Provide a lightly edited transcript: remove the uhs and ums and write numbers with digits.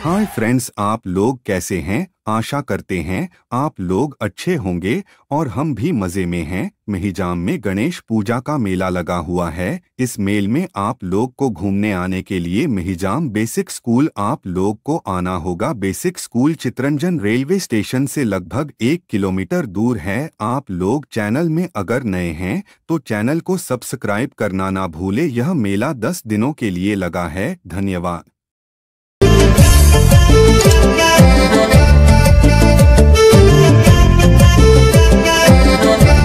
Hi friends, आप लोग कैसे हैं? आशा करते हैं आप लोग अच्छे होंगे और हम भी मज़े में हैं। मेहिजाम में गणेश पूजा का मेला लगा हुआ है। इस मेल में आप लोग को घूमने आने के लिए मेहिजाम बेसिक स्कूल आप लोग को आना होगा। Basic school Chittaranjan railway station से लगभग 1 किलोमीटर दूर है। आप लोग चैनल में अगर नए हैं तो चैनल को सब्सक्राइब करना ना भूले। यह मेला 10 दिनों के लिए लगा है। धन्यवाद। Thank you.